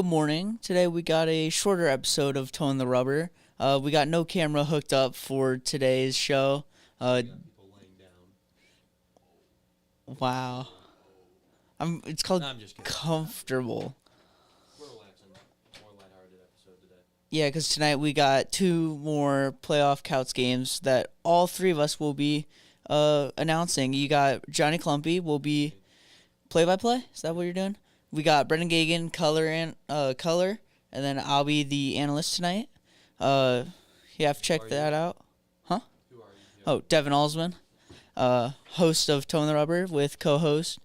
Good morning. Today we got a shorter episode of Towing the Rubber. We got no camera hooked up for today's show. People laying down. Wow. It's called No, I'm just kidding. Comfortable. We're relaxing. More lighthearted episode today. Yeah, because tonight we got two more playoff Couts games that all three of us will be announcing. You got Johnny Clumpy will be play-by-play. Is that what you're doing? We got Brendan Gagan, color, and then I'll be the analyst tonight. You have to check that out. Huh? Who are you? Oh, Devon Alsman, host of Towing the Rubber with co-host.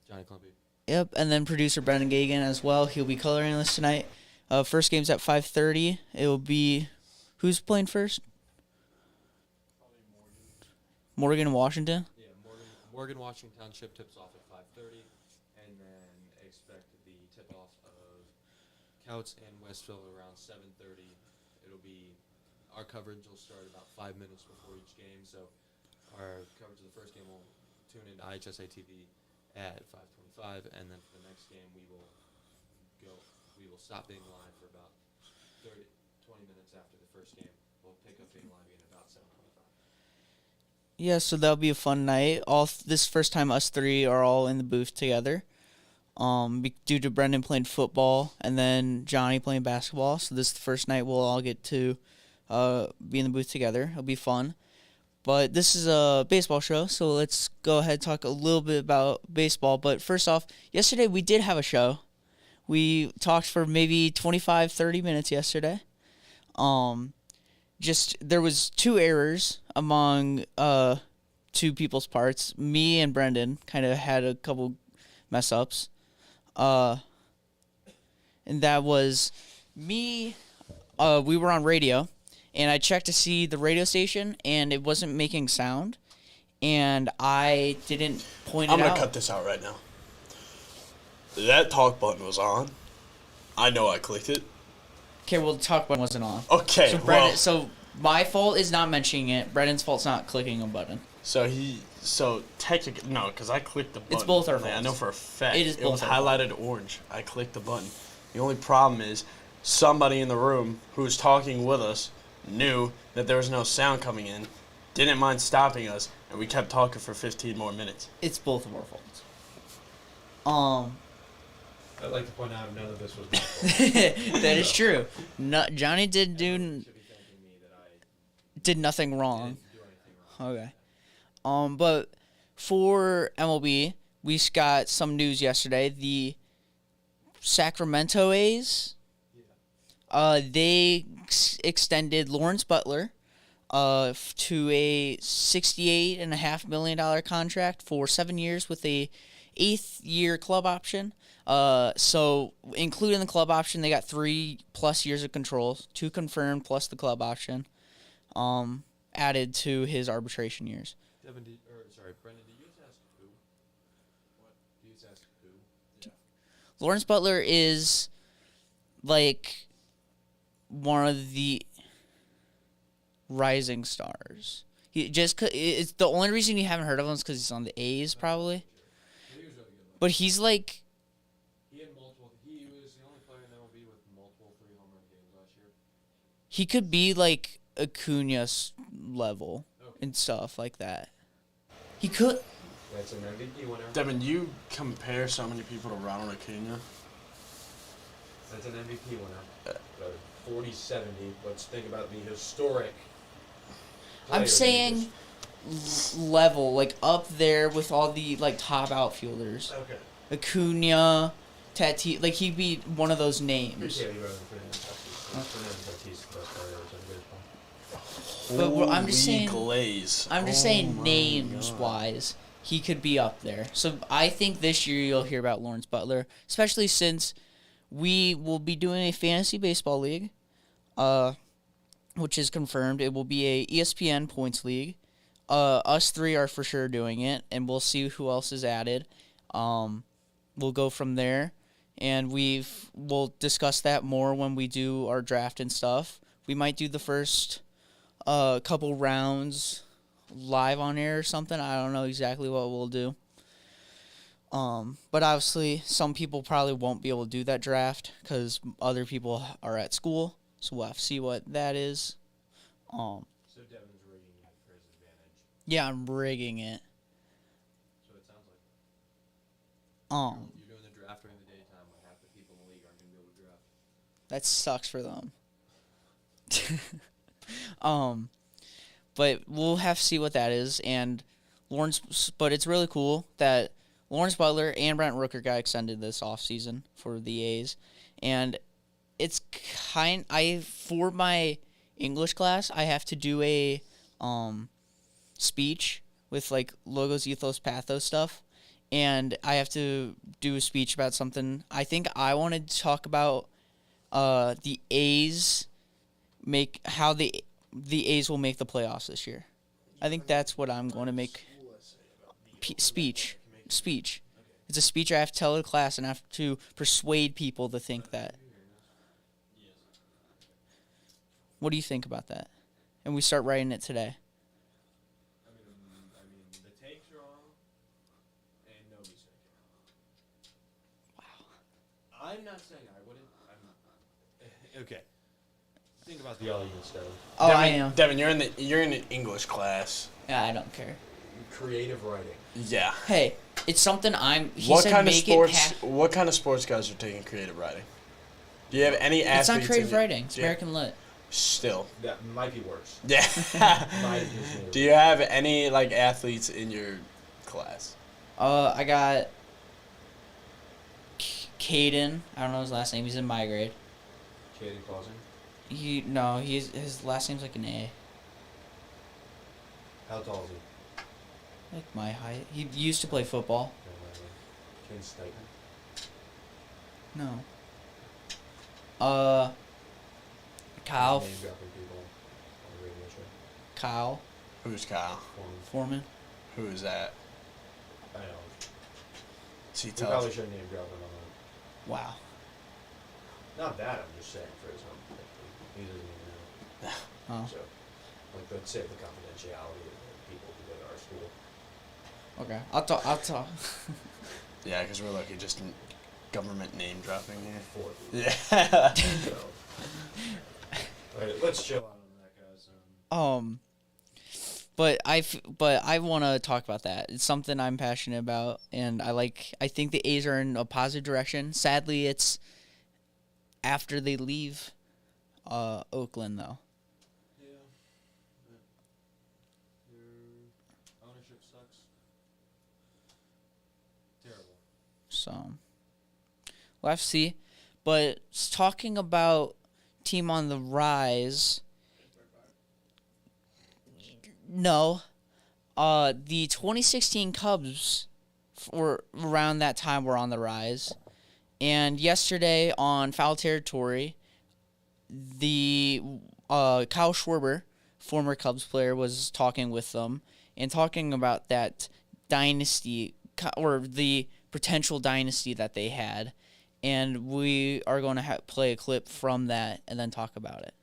Jonny Clumpy. Yep, and then producer Brendan Gagan as well. He'll be color analyst tonight. First game's at 5:30. It will be who's playing first? Probably Morgan and Washington. Yeah, Morgan Washington Township tips off at 5:30, and then expect the tip-off of Couts and Westville around 7:30. It'll be our coverage will start about 5 minutes before each game, so our coverage of the first game will tune into IHSA TV at 5:25, and then for the next game we will stop being live for about 20 minutes after the first game. We'll pick up being live again about 7:25. Yeah, so that'll be a fun night. This first time us three are all in the booth together. Due to Brendan playing football and then Johnny playing basketball, so this is the first night we'll all get to be in the booth together. It'll be fun. But this is a baseball show, so let's go ahead and talk a little bit about baseball. But first off, yesterday we did have a show. We talked for maybe 25, 30 minutes yesterday. There was two errors among two people's parts. Me and Brendan kind of had a couple mess ups. And that was me. We were on radio, and I checked to see the radio station, and it wasn't making sound. And I didn't point it out. I'm going to cut this out right now. That talk button was on. I know I clicked it. Okay, well, the talk button wasn't on. Okay, So my fault is not mentioning it. Brendan's fault's not clicking a button. So technically, no, because I clicked the button. It's both our I faults. know for a fact. It is It both was our fault. highlighted orange. I clicked the button. The only problem is somebody in the room who was talking with us knew that there was no sound coming in, didn't mind stopping us, and we kept talking for 15 more minutes. It's both of our faults. I'd like to point out none of this was my fault. That is true. No, Johnny did Everyone should be thanking me that I did nothing wrong. didn't do anything wrong. Okay. But for MLB, we got some news yesterday. The Sacramento A's, they extended Lawrence Butler to a $68.5 million contract for 7 years with a 8th-year club option. So including the club option, they got 3+ years of control, 2 confirmed plus the club option, added to his arbitration years. Brendan, did you just ask who? What? Did you just ask who? Yeah. Lawrence Butler is like one of the rising stars. It's the only reason you haven't heard of him is because he's on the A's probably. He was really good. But he's like He was the only player in MLB with multiple 3 home run games last year. he could be like Acuna's level Okay. and stuff like that. He could. That's an MVP winner. Devin, you compare so many people to Ronald Acuna. That's an MVP winner. 40-70. Let's think about the historic. I'm players saying level, like up there with all the like top outfielders. Okay. Acuna, Tatis, like he'd be one of those names. Yeah, you're better than Fernando Tatis. Fernando Tatis is the best player ever in baseball. But I'm just Holy saying- glaze. I'm just Oh saying my names God. wise, he could be up there. So I think this year you'll hear about Lawrence Butler, especially since we will be doing a fantasy baseball league, which is confirmed. It will be a ESPN points league. Us three are for sure doing it, and we'll see who else is added. We'll go from there, and we'll discuss that more when we do our draft and stuff. We might do the first couple rounds live on air or something. I don't know exactly what we'll do. But obviously, some people probably won't be able to do that draft because other people are at school. So we'll have to see what that is. So Devon's rigging it for his advantage. Yeah, I'm rigging it. So it sounds like Um, you're doing the draft during the daytime when half the people in the league aren't going to be able to draft. that sucks for them. um, but we'll have to see what that is. And but it's really cool that Lawrence Butler and Brent Rooker got extended this offseason for the A's. And it's for my English class, I have to do a speech with like logos, ethos, pathos stuff. And I have to do a speech about something. I think I wanted to talk about the A's how the A's will make the playoffs this year. I think that's what I'm going to make. Speech. It's a speech I have to tell the class, and I have to persuade people to think that. What do you think about that? And we start writing it today. I mean, the take's wrong, and nobody's going to care. Wow. I'm not saying I wouldn't. Okay. Think about the elegant stuff. Oh, Devin, I am. Devin, you're in an English class. Yeah, I don't care. Creative writing. Yeah. Hey, it's something He What said kind of make sports? it What kind of sports guys are taking creative writing? Do you have any It's athletes? not creative in your- writing. It's yeah. American Lit. Still. That might be worse. Yeah. Might be Do you have any like athletes in your class? I got Caden. I don't know his last name. He's in my grade. Caden Clausing? His last name's like an A. How tall is he? Like my height. He used to play football. Caden Steichen? No. Kyle. Name dropping people on the radio show. Kyle Who's Kyle? Foreman. Who is that? I know. Is he We tough? probably shouldn't name drop him on Wow. Not that, I'm just saying for his own safety. He doesn't even know. Oh. So, like, let's save the confidentiality of the people who go to our school. Okay. I'll talk. Yeah, because we're lucky just in government name dropping here. Four. Yeah. So, alright, let's chill out on that, guys. But I want to talk about that. It's something I'm passionate about, and I think the A's are in a positive direction. Sadly, it's after they leave Oakland, though. Yeah. Your ownership sucks. Terrible. So we'll have to see. But talking about team on the rise. No. The 2016 Cubs for around that time were on the rise. And yesterday on Foul Territory, the Kyle Schwarber, former Cubs player, was talking with them and talking about that dynasty or the potential dynasty that they had. And we are going to play a clip from that and then talk about it.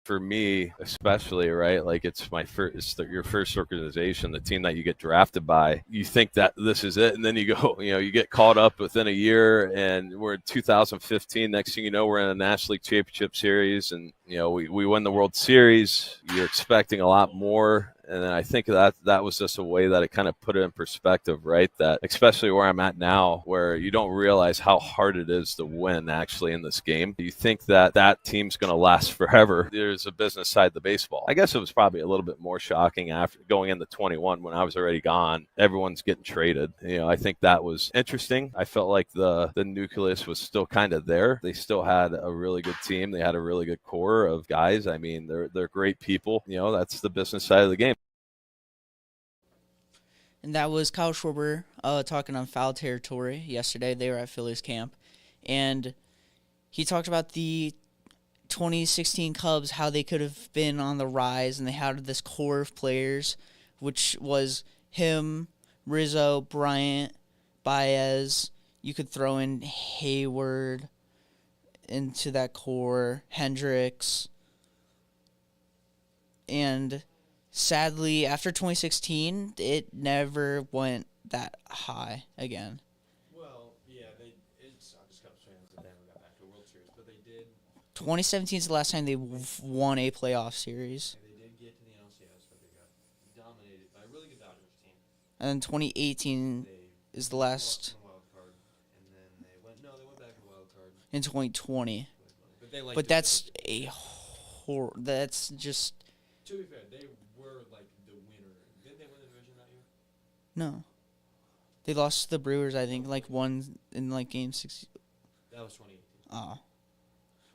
For me, especially, right? Like it's my first, your first organization, the team that you get drafted by. You think that this is it, and then you go, you get caught up within a year, and we're in 2015. Next thing you know, we're in a National League Championship Series, and we win the World Series. You're expecting a lot more. And then I think that was just a way that it kind of put it in perspective, right? That especially where I'm at now, where you don't realize how hard it is to win actually in this game. You think that team's going to last forever. There's a business side to baseball. I guess it was probably a little bit more shocking after going into 21 when I was already gone. Everyone's getting traded. I think that was interesting. I felt like the nucleus was still kind of there. They still had a really good team. They had a really good core of guys. I mean, they're great people. That's the business side of the game. And that was Kyle Schwarber talking on Foul Territory yesterday. They were at Phillies camp. And he talked about the 2016 Cubs, how they could have been on the rise, and they had this core of players, which was him, Rizzo, Bryant, Baez. You could throw in Hayward into that core, Hendricks. And sadly, after 2016, it never went that high again. Well, yeah, it sucks Cubs fans that they never got back to a World Series, but they did. 2017 is the last time they won a playoff series. They did get to the NLCS, but they got dominated by a really good Dodgers team. And then 2018 They is the lost last in the wild card, and then they went back in the wild card. in 2020. But they But that's that's just to be fair, they were like the winner. Didn't they win the division that year? no. They lost to the Brewers, I think, like one in like game 6. That was 2018.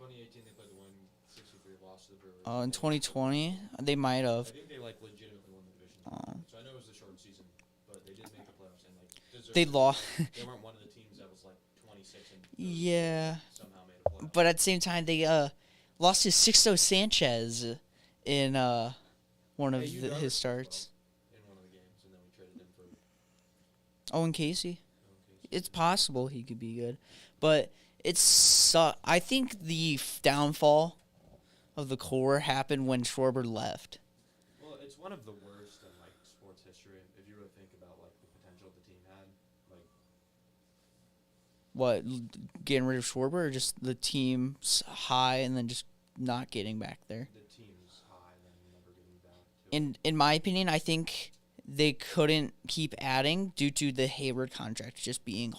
2018 they played the 163 loss to the Brewers. In 2020 they might I have. think they like legitimately won the division. So I know it was a short season, but they did make the playoffs and like They lost. They weren't one of the teams that was like 26 and Yeah. somehow made a playoff. But at the same time, they lost to Sixto Sanchez in one of his starts. In one of the games, and then we traded him for Owen Casey. Casey. It's possible he could be good, but I think the downfall of the core happened when Schwarber left. Well, it's one of the worst in like sports history. If you really think about like the potential the team had, like What, getting rid of Schwarber, or just the team's high and then just not getting back there? the team's high and then never getting back to it. In my opinion, I think they couldn't keep adding due to the Hayward contract just being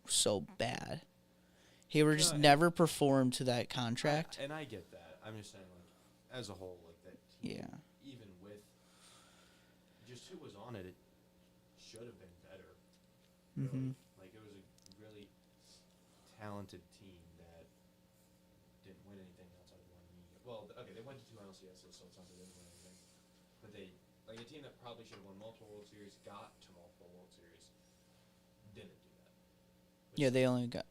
so bad. Hayward just No, never performed to that contract. And I get that. I'm just saying, like, as a whole, like that team, Yeah. even with just who was on it, it should have been better. Mhm. Like it was a really talented team that didn't win anything outside of one year. Well, okay, they went to 2 NLCSs, so it's not that they didn't win anything. But they, like a team that probably should have won multiple World Series, got to multiple World Series, didn't do that. Yeah, they only got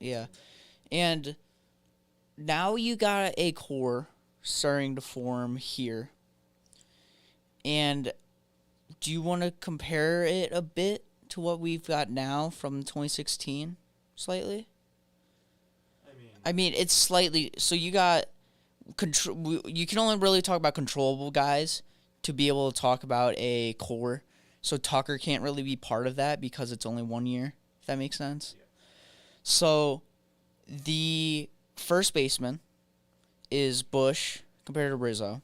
And now you got a core starting to form here. And do you want to compare it a bit to what we've got now from 2016 slightly? I mean, it's slightly. So you got you can only really talk about controllable guys to be able to talk about a core. So Tucker can't really be part of that because it's only 1 year, if that makes sense. Yeah. So the first baseman is Bush compared to Rizzo.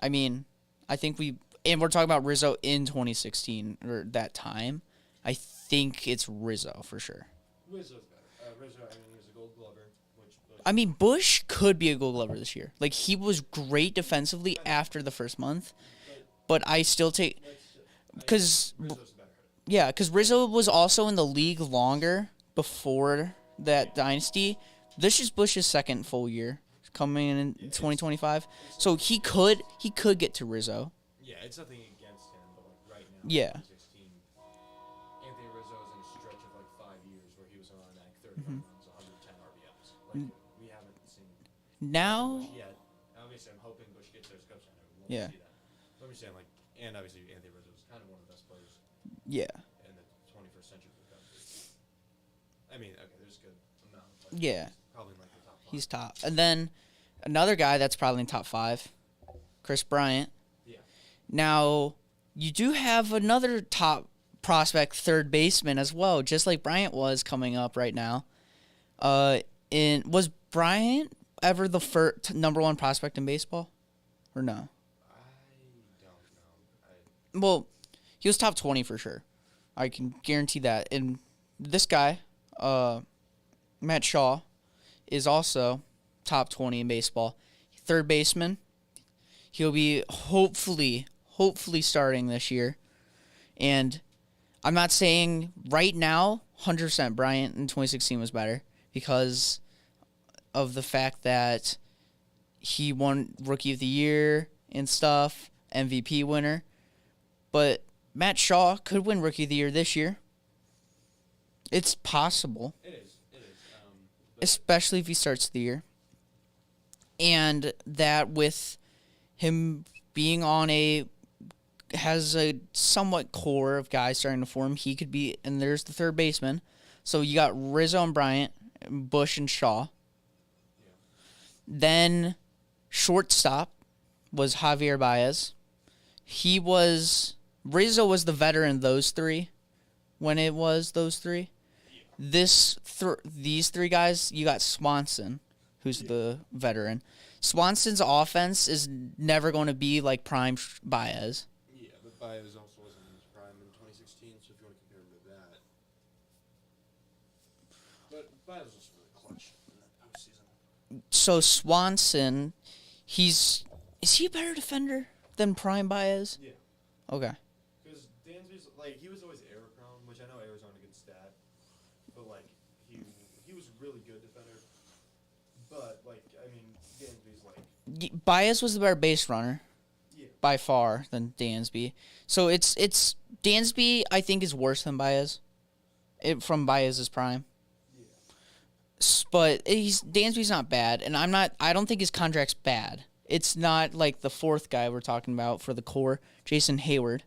I mean, I think we're talking about Rizzo in 2016 or that time. I think it's Rizzo for sure. Rizzo's better. Rizzo, I mean, he was a Gold Glover, which. I mean, Bush could be a Gold Glover this year. Like, he was great defensively after the first month, but I still take because Rizzo's better. yeah, because Rizzo was also in the league longer before that dynasty. This is Bush's second full year coming in 2025, so he could get to Rizzo. Yeah, it's nothing against him, but like right now, Yeah. 2016, Anthony Rizzo is in a stretch of like 5 years where he was around like 30 home runs, 110 RBIs. Like we haven't seen Now, Bush yet. Obviously, I'm hoping Bush gets there as Cubs fan. I would love Yeah. to see that. But I'm just saying, like, and obviously Anthony Rizzo is kind of one of the best players yeah, in the 21st century for the Cubs. I mean, okay, there's a good amount of players. Yeah. He's probably in like the top 5. he's top. And then another guy that's probably in top 5, Chris Bryant. Yeah. Now, you do have another top prospect third baseman as well, just like Bryant was coming up right now. Was Bryant ever the first number 1 prospect in baseball, or no? I don't know. Well, he was top 20 for sure. I can guarantee that. And this guy, Matt Shaw, is also top 20 in baseball. Third baseman. He'll be hopefully starting this year. And I'm not saying right now 100% Bryant in 2016 was better because of the fact that he won Rookie of the Year and stuff, MVP winner. But Matt Shaw could win Rookie of the Year this year. It's possible, It is. especially if he starts the year. And that with him being has a somewhat core of guys starting to form, he could be, and there's the third baseman. So you got Rizzo and Bryant, Bush and Shaw. Yeah. Then shortstop was Javier Baez. Rizzo was the veteran of those three when it was those three. These three guys, you got Swanson, who's the veteran. Swanson's offense is never going to be like prime Baez. Yeah, but Baez also wasn't in his prime in 2016, so if you want to compare him to that. But Baez was really clutch in that postseason. So Swanson, is he a better defender than prime Baez? Yeah. Okay. Because Dansby's, like, he was always error prone, which I know errors aren't a good stat. But, like, he was a really good defender. But, like, I mean, Dansby's, like... Baez was the better base runner. Yeah. By far than Dansby. So it's Dansby I think is worse than Baez. From Baez's prime. Yeah. But Dansby's not bad, and I don't think his contract's bad. It's not like the fourth guy we're talking about for the core. Jason Hayward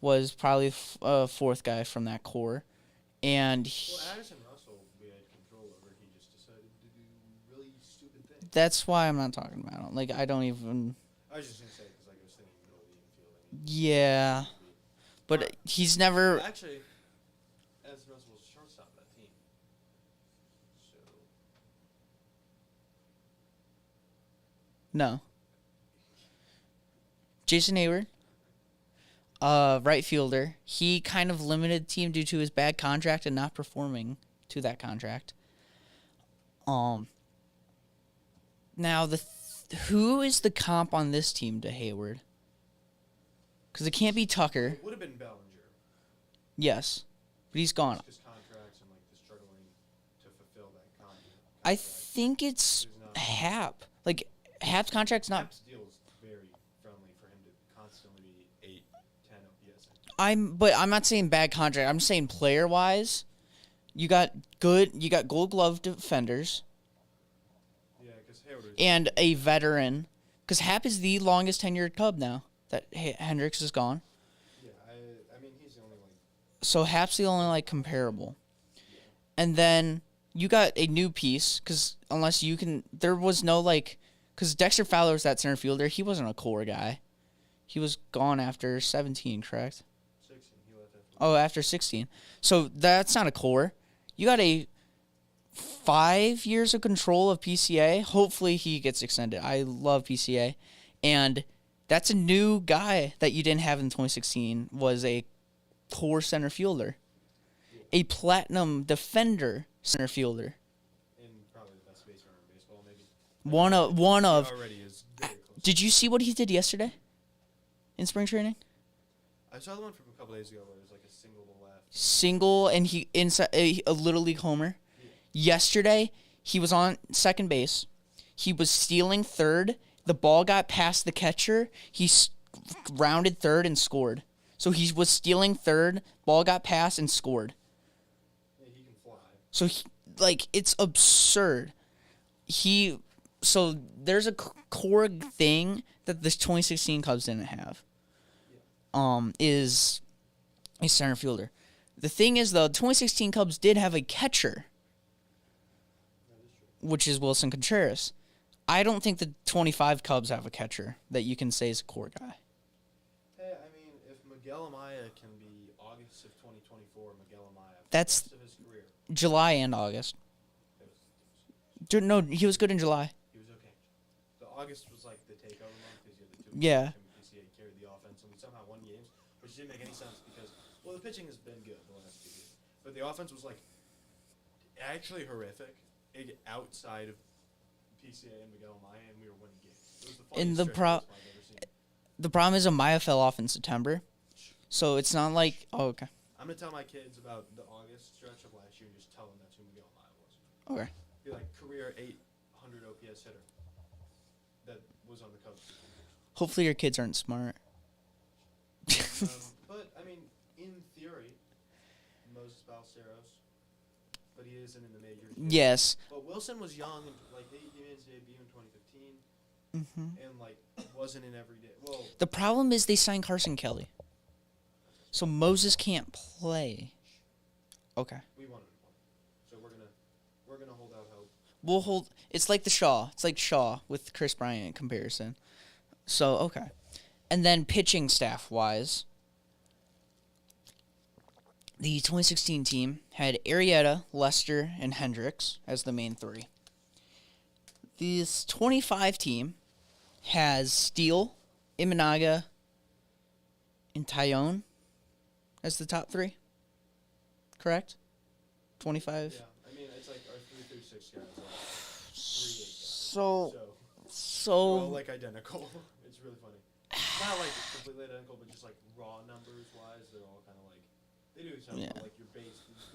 was probably a fourth guy from that core. And Well, Addison Russell, we had control over. He just decided to do really stupid things. that's why I'm not talking about him. Like, I don't even... I was just going to say, because, like, I was thinking middle of the infield. I mean, Yeah. But he's never... Actually, Addison Russell was shortstop of that team. So... No. Jason Hayward, right fielder. He kind of limited the team due to his bad contract and not performing to that contract. Now who is the comp on this team to Hayward? Because it can't be Tucker. It would have been Bellinger. Yes, but he's gone. His contracts and, like, the struggling to fulfill that contract. I think it's Hap. Like, Hap's contract's not... Hap's deal is very friendly for him to constantly be 8, 10 OPS. But I'm not saying bad contract. I'm saying player wise, you got Gold Glove defenders Yeah, because Hayward is... and a veteran. Because Hap is the longest tenured Cub now that Hendricks is gone. Yeah, I mean, he's the only, like... So Hap's the only like comparable. And then you got a new piece because unless you can, there was no like, because Dexter Fowler was that center fielder. He wasn't a core guy. He was gone after 17, correct? 16, he left after... Oh, after 16. So that's not a core. You got a 5 years of control of PCA. Hopefully he gets extended. I love PCA. And that's a new guy that you didn't have in 2016 was a core center fielder. A platinum defender center fielder. And probably the best base runner in baseball, maybe. One of. He already is very close. Did you see what he did yesterday in spring training? I saw the one from a couple days ago where it was like a single to left. Single, and he inside a little league homer. Yesterday, he was on second base. He was stealing third. The ball got past the catcher. He rounded third and scored. So he was stealing third. Ball got past and scored. Yeah, he can fly. So it's absurd. So there's a core thing that the 2016 Cubs didn't have. Is a center fielder. The thing is, though, the 2016 Cubs did have a catcher, which is Wilson Contreras. I don't think the 25 Cubs have a catcher that you can say is a core guy. Hey, I mean, if Miguel Amaya can be August of 2024, Miguel Amaya for That's- the rest of his career, July and August. it was, No, he was good in July. he was okay. The August was like the takeover month because you had the two Yeah. him and PCA carried the offense, and we somehow won games, which didn't make any sense because, well, the pitching has been good the last 2 years, but the offense was like actually horrific outside of PCA and Miguel Amaya, and we were winning games. It was the And funniest the stretch of pro- baseball I've ever seen. The problem is Amaya fell off in September, so it's not like okay. I'm gonna tell my kids about the August stretch of last year and just tell them that's who Miguel Amaya was. Okay. Be like career 800 OPS hitter that was on the Cubs. Hopefully your kids aren't smart. But I mean, in theory, Moses Ballesteros, but he isn't in the majors. yet. Yes. But Wilson was young, and like he made his debut in 2015, Mm-hmm. and like wasn't in every day. Well, The problem is they signed Carson Kelly, so Moses can't play. Okay. we won in 20, so we're gonna hold out hope. We'll hold. It's like the Shaw. It's like Shaw with Chris Bryant in comparison. So okay, And then pitching staff wise, the 2016 team had Arrieta, Lester, and Hendricks as the main three. This 25 team has Steele, Imanaga, and Tyone as the top three. Correct? 25? Yeah, I mean, it's like our 3 through 6 guys, like 3 8 guys. So, They're all like identical. It's really funny. Not like completely identical, but just like raw numbers wise, they're all kind of like they do sound like your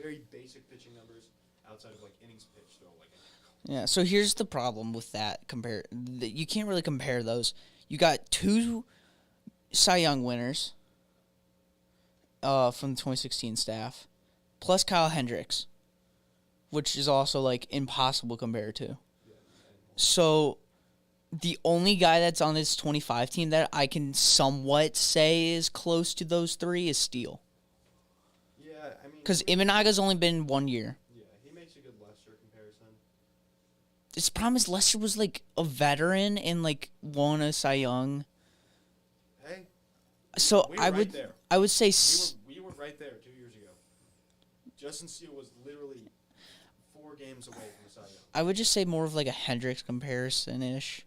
very basic pitching numbers outside of like innings pitched. They're all like identical. yeah, so here's the problem with that. You can't really compare those. You got 2 Cy Young winners from the 2016 staff, plus Kyle Hendricks, which is also like impossible compared to. So the only guy that's on this 25 team that I can somewhat say is close to those 3 is Steele. Yeah, I mean, Because Imanaga's only been 1 year. yeah, he makes a good Lester comparison. Its problem is Lester was like a veteran and like won a Cy Young. Hey, So we were I right would there. I would say We were right there 2 years ago. Justin Steele was literally 4 games away from Cy Young. I would just say more of like a Hendricks comparison ish.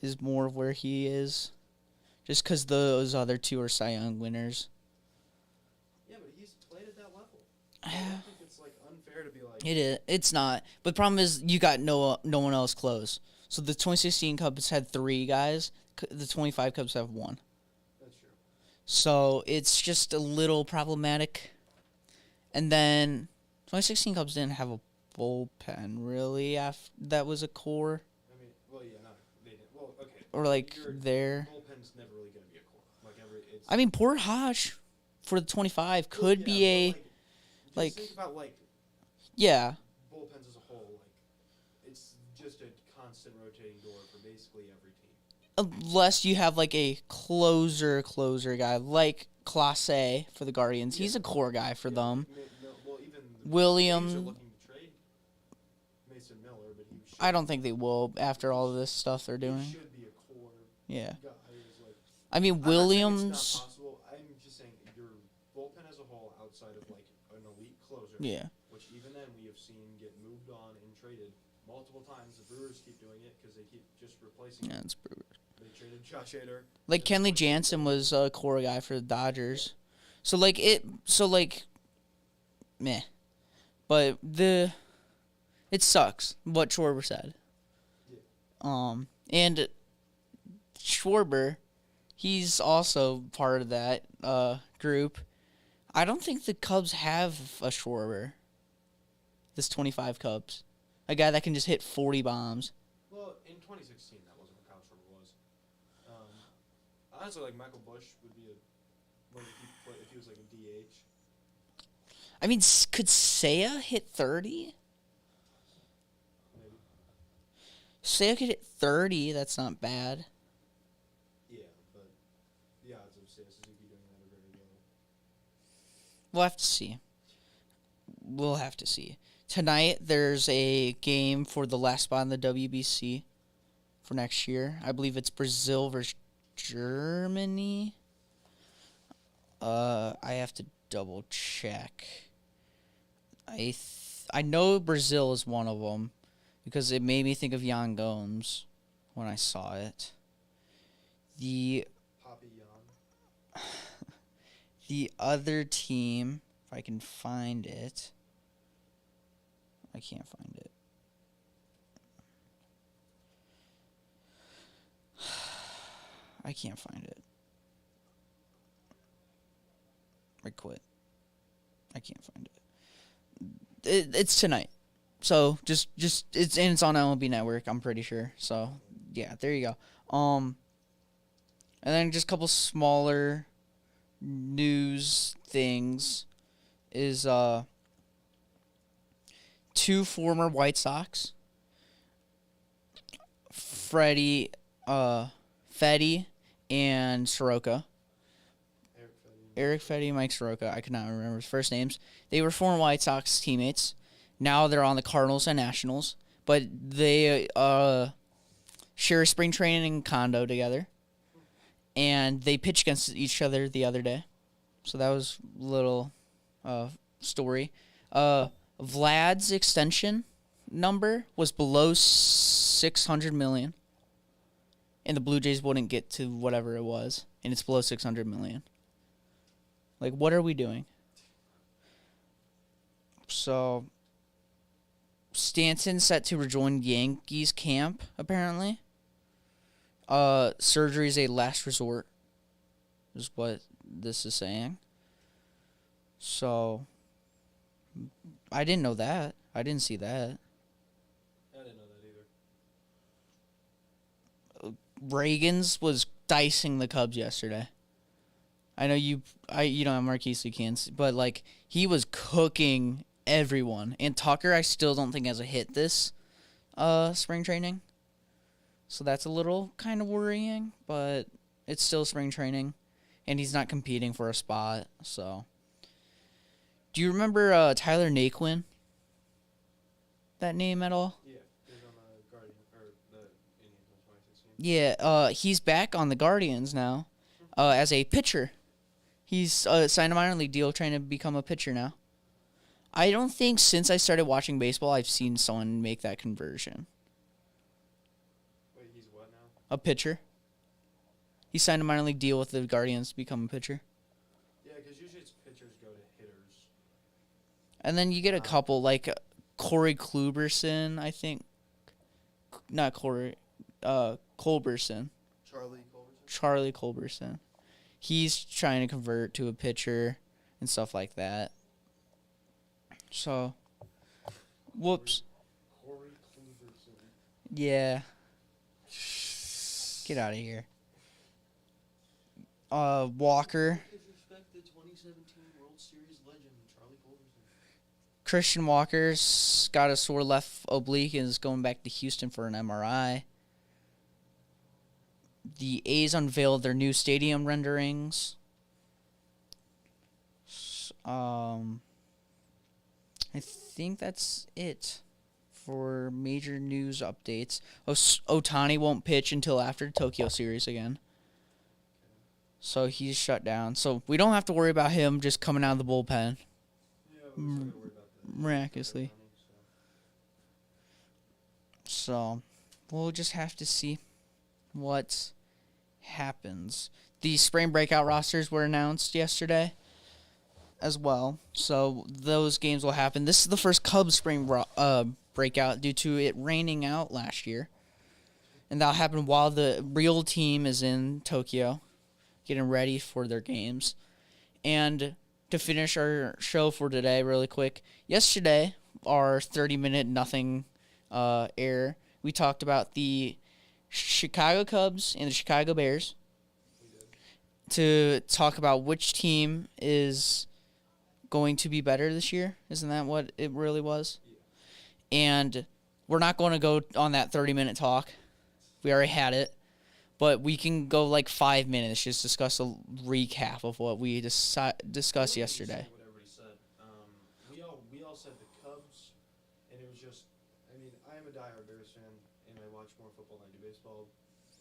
Is more of where he is, just because those other 2 are Cy Young winners. Yeah, but he's played at that level. I don't think it's like unfair to be like. It is. It's not. But the problem is you got no one else close. So the 2016 Cubs had 3 guys. The 25 Cubs have 1. That's true. So it's just a little problematic. And then 2016 Cubs didn't have a bullpen really. That was a core I mean, well, yeah, no, they didn't. Well, okay. or like Your there. bullpen's never really gonna be a core. Like it's. I mean, poor Hodge for the 25 could well, be yeah, a but, like- Just think about yeah. bullpens as a whole. Like, it's just a constant rotating door for basically every team. Unless you have like a closer guy like Clase for the Guardians. He's a core guy for them. Well, even the William- Braves are looking to trade Mason Miller, but he should, I don't think they will after all of this stuff they're he doing. should be a core Yeah. guy. Who's like, I mean, I'm not saying it's Williams. not possible. I'm just saying your bullpen as a whole, outside of like an elite closer, Yeah. which even then we have seen get moved on and traded multiple times. The Brewers keep doing it because they keep just replacing. Yeah, them. it's Brewers. They traded Josh Hader. Like Kenley Jansen was a core guy for the Dodgers. So like meh. But it sucks what Schwarber said. Yeah. And Schwarber, he's also part of that group. I don't think the Cubs have a Schwarber. This 25 Cubs. A guy that can just hit 40 bombs. Well, in 2016, that wasn't what Kyle Schwarber was. Honestly, like Michael Bush would be if he was like a DH. I mean, could Seiya hit 30? Maybe. Seiya could hit 30. That's not bad. Yeah, but the odds of Seiya Suzuki doing that are very low. We'll have to see. Tonight, there's a game for the last spot in the WBC for next year. I believe it's Brazil versus Germany. I have to double check. I know Brazil is one of them because it made me think of Jan Gomes when I saw it. The Poppy Jan. The other team, if I can find it. I can't find it. I can't find it. I quit. I can't find it. It's tonight. So just it's on MLB Network, I'm pretty sure. So yeah, there you go. And then just a couple smaller news things is 2 former White Sox, Fetty and Soroka. Eric Fetty and Mike Soroka. I could not remember his first names. They were former White Sox teammates. Now they're on the Cardinals and Nationals, but they share a spring training condo together. and they pitched against each other the other day. So that was a little story. Vlad's extension number was below 600 million, and the Blue Jays wouldn't get to whatever it was, and it's below 600 million. Like, what are we doing? So, Stanton set to rejoin Yankees camp, apparently. Surgery is a last resort, is what this is saying. So, I didn't know that. I didn't see that. I didn't know that either. Reagan's was dicing the Cubs yesterday. I know you don't have Marquise, so you can't, but like he was cooking everyone. And Tucker, I still don't think has a hit this spring training, so that's a little kind of worrying. But it's still spring training, and he's not competing for a spot. So, do you remember Tyler Naquin? That name at all? Yeah, he was on the Guardian or the Indians in 2016. Yeah, he's back on the Guardians now as a pitcher. He's signed a minor league deal trying to become a pitcher now. I don't think since I started watching baseball I've seen someone make that conversion. Wait, he's what now? A pitcher. He signed a minor league deal with the Guardians to become a pitcher. Yeah, because usually it's pitchers go to hitters. And then you get a couple, like Corey Kluberson, I think. Not Corey. Culberson. Charlie Culberson. He's trying to convert to a pitcher and stuff like that. So, whoops. Corey Kluberson. Yeah. Get out of here. Walker. Disrespect the 2017 World Series legend, Charlie Culberson. Christian Walker's got a sore left oblique and is going back to Houston for an MRI. The A's unveiled their new stadium renderings. I think that's it for major news updates. Ohtani won't pitch until after the Tokyo series again. So he's shut down. So we don't have to worry about him just coming out of the bullpen. Yeah, we're not gonna worry about that. Miraculously. So we'll just have to see what happens. The spring breakout rosters were announced yesterday as well. So those games will happen. This is the first Cubs spring breakout due to it raining out last year. And that'll happen while the real team is in Tokyo getting ready for their games. And to finish our show for today really quick, yesterday, our 30-minute nothing air, we talked about the Chicago Cubs and the Chicago Bears to talk about which team is going to be better this year. Isn't that what it really was? Yeah. And we're not going to go on that 30-minute talk. We already had it. But we can go like 5 minutes, just discuss a recap of what we discussed yesterday. What everybody said. We all said the Cubs, and it was just, I mean, I am a diehard Bears fan, and I watch more football than I do baseball.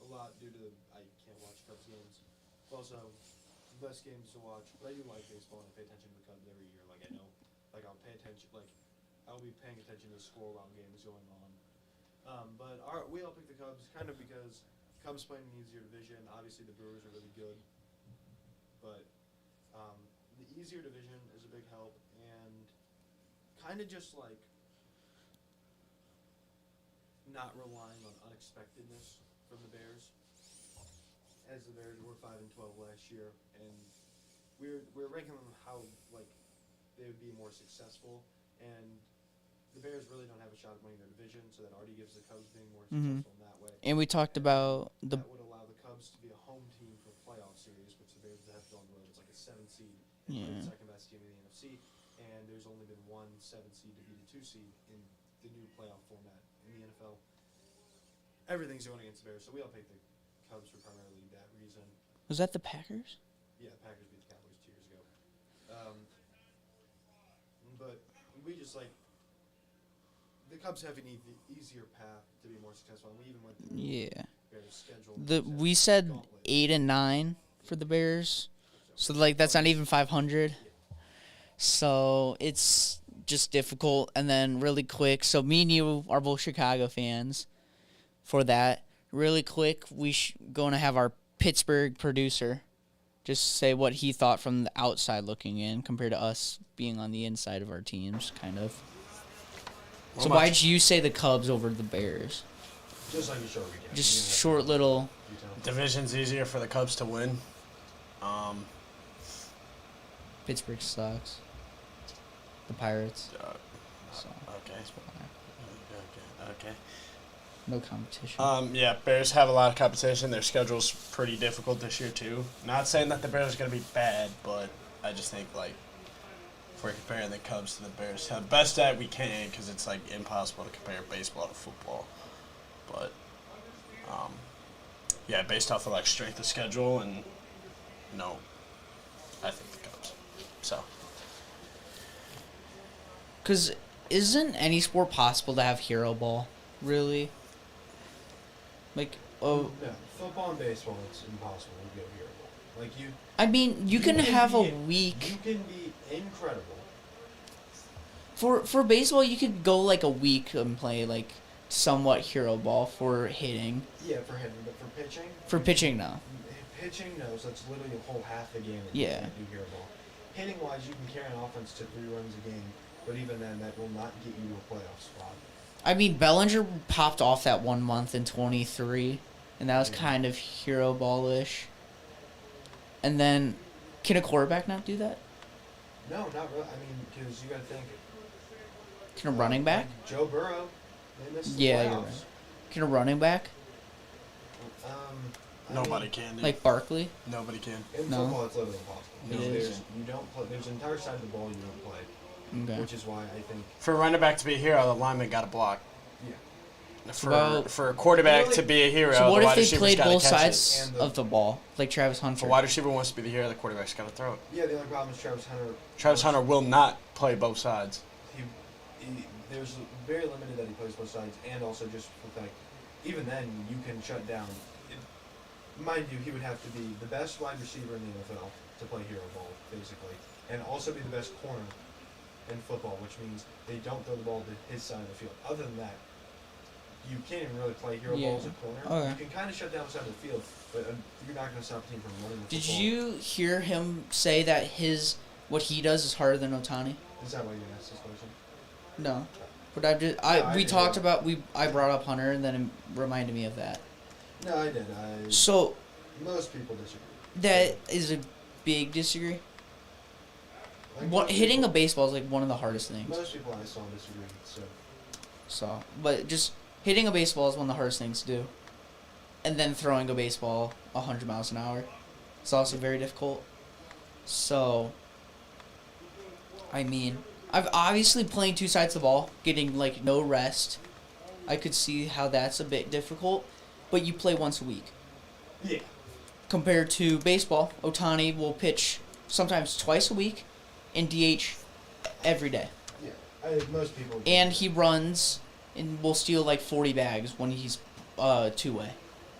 A lot due to I can't watch Cubs games. Also, the best games to watch, but I do like baseball and I pay attention to the Cubs every year. Like I know, like I'll pay attention, like I'll be paying attention to the score while the game is going on. But we all picked the Cubs kind of because Cubs play in an easier division. Obviously, the Brewers are really good, but the easier division is a big help, and kind of just like not relying on unexpectedness from the Bears. As the Bears were 5-12 last year, and we're ranking them how like they would be more successful, and the Bears really don't have a shot at winning their division, so that already gives the Cubs being more successful in that way. And we talked about the that would allow the Cubs to be a home team for a playoff series, which the Bears would have to go on the road. It's like a 7 seed and play the second best team in the NFC, and there's only been one 7 seed to beat a 2 seed in the new playoff format in the NFL. Everything's going against the Bears, so we all picked the Cubs for primarily that reason. Was that the Packers? Yeah, Packers beat the Cowboys 2 years ago. But we just like the Cubs have an easier path to be more successful, and we even went through. Yeah. We We said 8 and 9 for the Bears, so like that's not even 500. So it's just difficult. And then really quick, so me and you are both Chicago fans. For that, really quick, going to have our Pittsburgh producer just say what he thought from the outside looking in compared to us being on the inside of our teams, kind of. So why'd you say the Cubs over the Bears? Just like a short recap. Just short little. Division's easier for the Cubs to win. Pittsburgh sucks. The Pirates. So, Okay. Okay. no competition. Yeah, Bears have a lot of competition. Their schedule's pretty difficult this year too. Not saying that the Bears are gonna be bad, but I just think like if we're comparing the Cubs to the Bears, the best that we can, because it's like impossible to compare baseball to football. But yeah, based off of like strength of schedule and I think the Cubs. So. Because isn't any sport possible to have hero ball? Really? Like, No, football and baseball, it's impossible to get here. Like I mean, you can have a week. You can be incredible. For baseball, you could go like a week and play like somewhat hero ball for hitting. Yeah, for hitting, but for pitching. For pitching, no. Pitching, no. So it's literally a whole half the game that Yeah. you can't do hero ball. Hitting wise, you can carry an offense to 3 runs a game, but even then, that will not get you to a playoff spot. I mean, Bellinger popped off that 1 month in 23, and that was kind of hero ball-ish. And then, can a quarterback not do that? No, not really. I mean, because you got to think. Can a running back? Like Joe Burrow, they missed the Yeah, playoffs. you're right. Can a running back? I Nobody mean, can. Dude. Like Barkley? Nobody can. in No. football, it's literally impossible. It Because is. you don't play. There's an entire side of the ball you don't play, Okay. which is why I think. For a running back to be a hero, the lineman got to block. Yeah. For a quarterback Really? to be a hero, So what the if wide they receiver's played gotta both catch it. sides And of the ball? Like Travis If a Hunter. wide receiver wants to be the hero, the quarterback's got to throw it. Yeah, the only problem is Travis Hunter. Travis Hunter will not play both sides. There's very limited that he plays both sides, and also just the fact, even then you can shut down. Mind you, he would have to be the best wide receiver in the NFL to play hero ball, basically, and also be the best corner in football, which means they don't throw the ball to his side of the field. Other than that, you can't even really play hero ball as a corner. Okay. You can kind of shut down the side of the field, but you're not going to stop a team from running the Did football. you hear him say that what he does is harder than Otani? Is that why you asked this question? No. But I we didn't talked know. about, I brought up Hunter, and then it reminded me of that. No, I did. So, Most people disagree. that is a big disagree. Like, What most hitting a people- baseball is like one of the hardest things. Most people I saw disagree. So But just hitting a baseball is one of the hardest things to do. And then throwing a baseball 100 miles an hour is also very difficult. So, I mean, I've obviously playing two sides of the ball, getting like no rest. I could see how that's a bit difficult, but you play once a week. yeah. Compared to baseball, Otani will pitch sometimes twice a week and DH every day. Yeah. Most people. And he runs and will steal like 40 bags when he's two-way.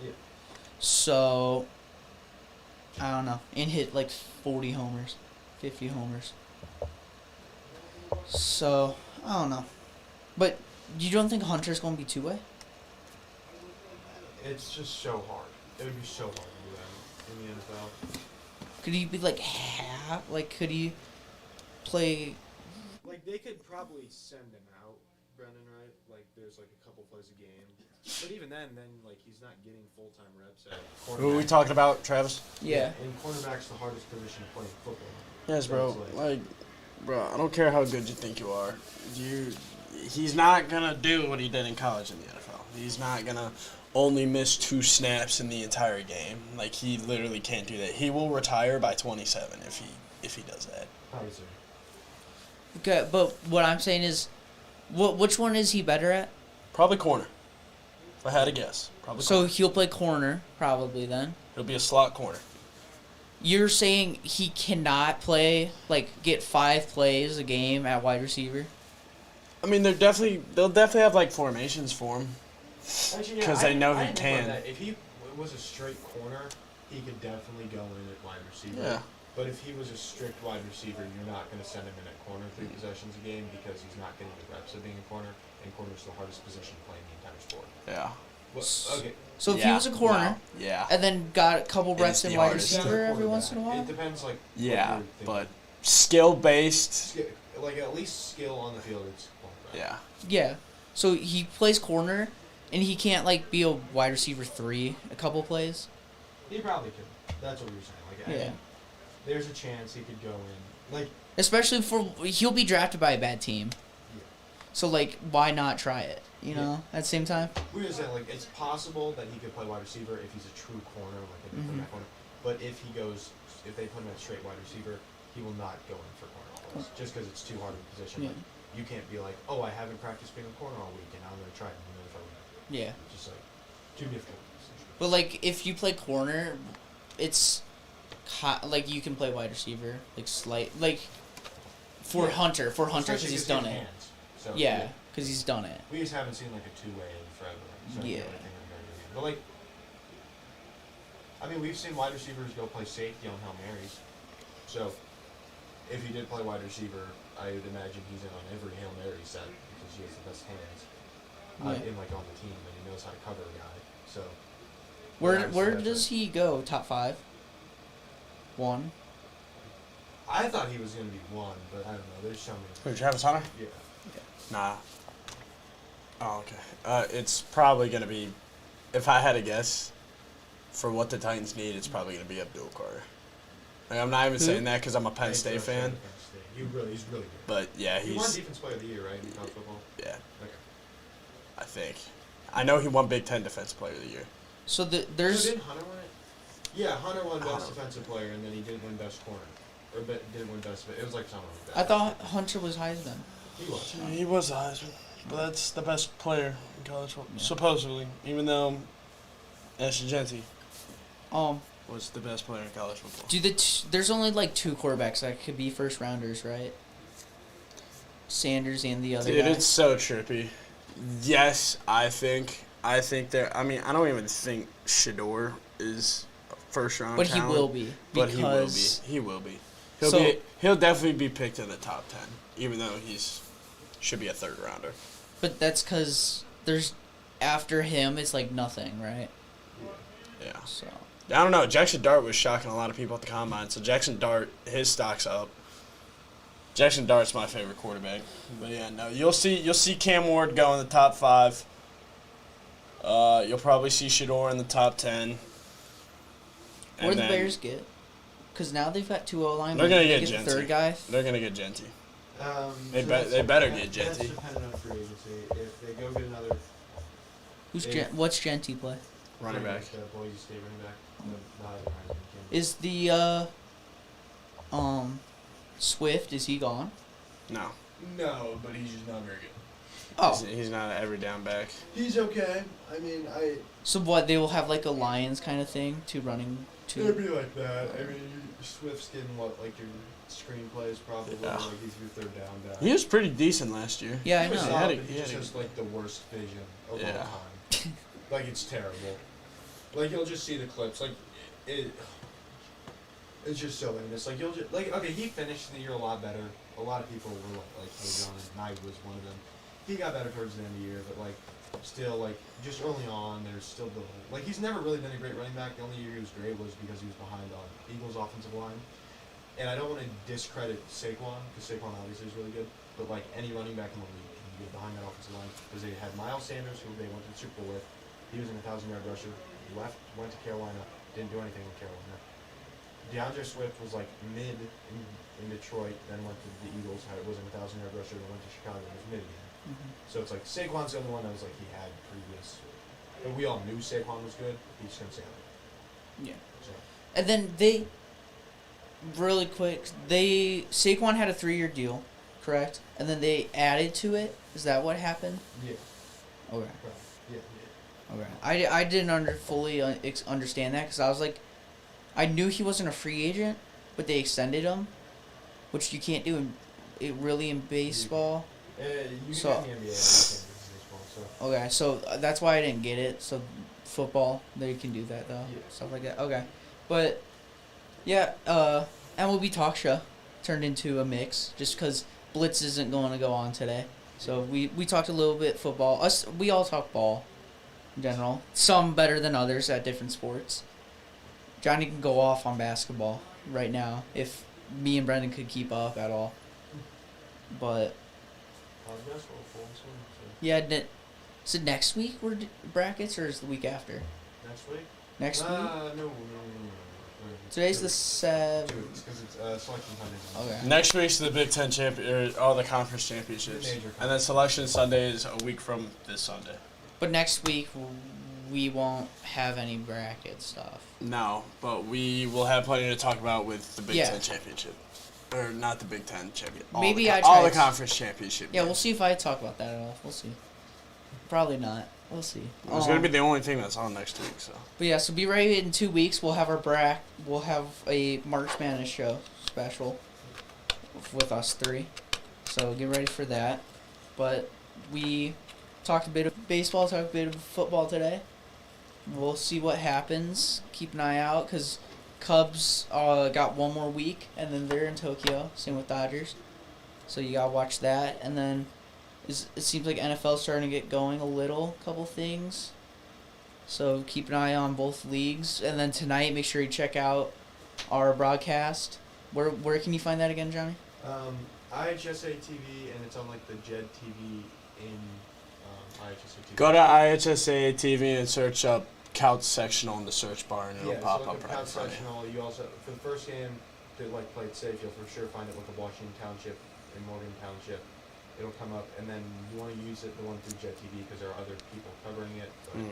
Yeah. So, I don't know. And hit like 40 homers, 50 homers. So, I don't know. But you don't think Hunter's going to be two-way? It's just so hard. It would be so hard to do that in the NFL. Could he be like half? Like, could he play? Like they could probably send him out, Brendan, right? Like there's like a couple plays a game. But even then like he's not getting full-time reps at cornerback. Who are we talking about, Travis? Yeah. And cornerback's the hardest position to play in football. Yes, bro. So it's Like, bro, I don't care how good you think you are. He's not gonna do what he did in college in the NFL. He's not gonna only miss 2 snaps in the entire game. Like he literally can't do that. He will retire by 27 if he does that. Obviously. Okay, but what I'm saying is, which one is he better at? Probably corner. If I had to guess, probably. So corner. he'll play corner, probably then. He'll be a slot corner. You're saying he cannot play, like, get 5 plays a game at wide receiver? I mean, they'll definitely have like formations for him. Actually, 'Cause they know I he didn't think about can. that. it was a straight corner, he could definitely go in at wide receiver. Yeah. But if he was a strict wide receiver, you're not going to send him in at corner 3 possessions a game because he's not getting the reps of being a corner, and corner's the hardest position to play in the entire sport. Yeah. Well, okay. So if he was a corner, No. Yeah. and then got a couple It reps is in the wide hardest. receiver every once in a It while. depends, like. what Yeah, you're thinking. but skill based. Like at least skill on the field. It's Yeah. Yeah. So he plays corner, and he can't like be a wide receiver 3 a couple plays. He probably could. That's what we were saying. Like, I Yeah. mean, there's a chance he could go in. Like, Especially he'll be drafted by a bad team. Yeah. So like, why not try it? You Yeah. know, at the same time. we were saying, like, it's possible that he could play wide receiver if he's a true corner, like in Mhm. that corner. But if they put him at straight wide receiver, he will not go in for corner plays, just because it's too hard of a position. Yeah. Like, you can't be like, oh, I haven't practiced being a corner all week, and now I'm gonna try it. And if I win. Yeah. It's just like too difficult. But like, if you play corner, it's like you can play wide receiver, like for Yeah. Hunter, Especially because he's 'cause he has done it. hands. So, Yeah, because he's done it. We just haven't seen like a two-way in forever. So I Yeah. feel like they haven't done anything. But like, I mean, we've seen wide receivers go play safety on Hail Marys. So if he did play wide receiver, I would imagine he's in on every Hail Mary set because he has the best hands Yeah. in like on the team, and he knows how to cover a guy. So Where yeah, so where that's does he go? Top 5? 1. I thought he was gonna be one, but I don't know. There's so many. Who, Travis Hunter? Yeah. Nah. Oh, okay. It's probably gonna be, if I had to guess, for what the Titans need, it's probably gonna be Abdul Carter. Like, I'm not even Who? saying that because I'm a Penn He's State first fan, round Penn State. He's really good. but yeah, He won he's Defense Player of the Year, right, in college football? yeah. Okay. I think. I know he won Big Ten Defensive Player of the Year. So So there's didn't Hunter win it? Yeah, Hunter won Best Hunter. Defensive Player, and then he didn't win Best Corner. Or didn't win Best. It was like something like I that. thought Hunter was Heisman. He was. He was the Heisman, but that's the best player in college football, Yeah. supposedly. Even though Ashton Jeanty Um, was the best player in college football. there's only like 2 quarterbacks that could be first rounders, right? Sanders and the other Dude, guy. it's so trippy. Yes, I think there. I mean, I don't even think Shador is a first round. But he talent, will be But he will be. because He will be. He'll definitely be picked in the top 10, even though should be a third rounder. but that's because there's after him it's like nothing, right? Yeah. So I don't know. Jackson Dart was shocking a lot of people at the combine. So Jackson Dart, his stock's up. Jackson Dart's my favorite quarterback. But yeah, no, you'll see Cam Ward go in the top 5. You'll probably see Shador in the top 10. where And the then Bears get? Because now they've got 2 O-line. They're gonna They get the Genty. third guy. They're gonna get Genty. They That's- better get That's Genty. dependent on free agency. If they go get another What's Genty play? Running back. Boise State running back, the Heisman candidate. Is the Swift? Is he gone? No, No, but he's just not very good. Oh, he's not an every down back. He's okay. I mean, so what? They will have like a Lions kind of thing to running it'd to. be like that. I mean, Swift's getting like your screenplays probably. Yeah. Like he's your third down guy. He was pretty decent last year. Yeah, I He was know. solid, He had a- but he he had just a has good- like the worst vision of Yeah. all time. Like it's terrible. Like you'll just see the clips. Like it's just so famous. Like you'll just okay. He finished the year a lot better. A lot of people were like John, and I was one of them. He got better towards the end of the year, but like still like just early on, there's still the like he's never really been a great running back. The only year he was great was because he was behind on Eagles' offensive line. And I don't want to discredit Saquon because Saquon obviously is really good, but like any running back in the league can get behind that offensive line because they had Miles Sanders, who they went to the Super Bowl with. He was an 1,000-yard rusher. Went to Carolina, didn't do anything in Carolina. DeAndre Swift was like mid in Detroit, then went to the Eagles. Was an 1,000-yard rusher, then went to Chicago, and was mid again. So it's like Saquon's the only one that was like he had previous. But we all knew Saquon was good. He just couldn't say it. Yeah. So And then really quick, Saquon had a 3-year deal, correct? And then they added to it. Is that what happened? yeah, Okay. right. Yeah. Okay. I didn't fully understand that because I was like, I knew he wasn't a free agent, but they extended him, which you can't do in baseball. You So- can get in the NBA. You can't do baseball. So Okay, so that's why I didn't get it. So football, they can do that though. Yeah. Stuff like that. Okay, but yeah, MLB Talk Show turned into a mix just because Blitz isn't going to go on today. So we talked a little bit football. We all talk ball in general. Some better than others at different sports. Johnny can go off on basketball right now if me and Brendan could keep up at all. But Basketball, full swing, so yeah, is it next week we're brackets or is it the week after? next week? Next week? No. Today's the 7th. 2 weeks, because it's Selection Sunday. Okay. Next week's the Big Ten the conference championships, Major and then Selection Sunday is a week from this Sunday. But next week we won't have any bracket stuff. No, but we will have plenty to talk about with the Big Yeah. Ten championship, or not the Big Ten championship. Maybe all the to- conference championship. Yeah, we'll see if I talk about that at all. We'll see. Probably not. We'll see. It's gonna be the only thing that's on next week. So But yeah, so be ready in 2 weeks. We'll have we'll have a March Madness show special with us three. So get ready for that. But we talked a bit of baseball, talked a bit of football today. We'll see what happens. Keep an eye out because Cubs got one more week and then they're in Tokyo. Same with Dodgers. So you gotta watch that. And then it seems like NFL's starting to get going a little. Couple things. So keep an eye on both leagues. And then tonight, make sure you check out our broadcast. Where can you find that again, Johnny? IHSA TV, and it's on like the JED TV in IHSA TV. go to IHSA TV and search up Couch Sectional in the search bar, and it'll pop so up look right in at front of you. Sectional. You also, for the first game, to like play it safe, you'll for sure find it with the Washington Township and Morgan Township. It'll come up, and then you want to use the one through JED TV because there are other people covering it. But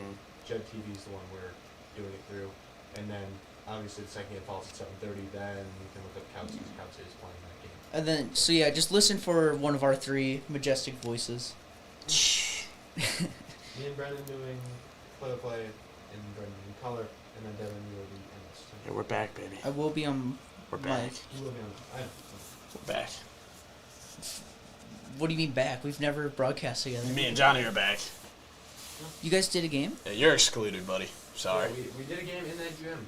JED TV is the one we're doing it through, and then obviously the second game falls at 7:30. Then you can look up Couch because Couch is playing that game. And then, so yeah, just listen for one of our three majestic voices. Me and Brendan doing play-by-play, and Brendan in color, and then Devon you will be in this. Yeah, we're back, baby. I will be on We're back. mic. You will be on. We're back. What do you mean back? We've never broadcast together. Me and Johnny are back. You guys did a game? Yeah, you're excluded, buddy. Sorry. Yeah, we did a game in that gym.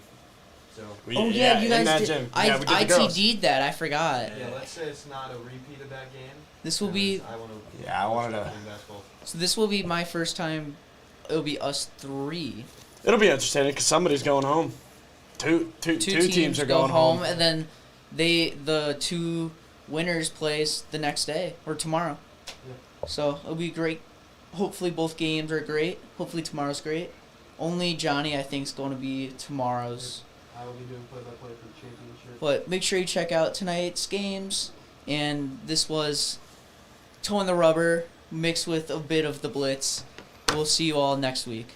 So Oh yeah, you in guys that did. gym. I Yeah, we did the girls. ITD'd that. I forgot. yeah, let's say it's not a repeat of that game. This will be. I want to. Yeah, I wanted to. Basketball. So this will be my first time. It'll be us three. It'll be entertaining because somebody's going home. Two teams are go going home. and then the two winners plays the next day or tomorrow. Yeah. So it'll be great. Hopefully both games are great. Hopefully tomorrow's great. Only Johnny I think is going to be tomorrow's. I will be doing play-by-play for the championship. But make sure you check out tonight's games. And this was Toe in the Rubber mixed with a bit of the Blitz. We'll see you all next week.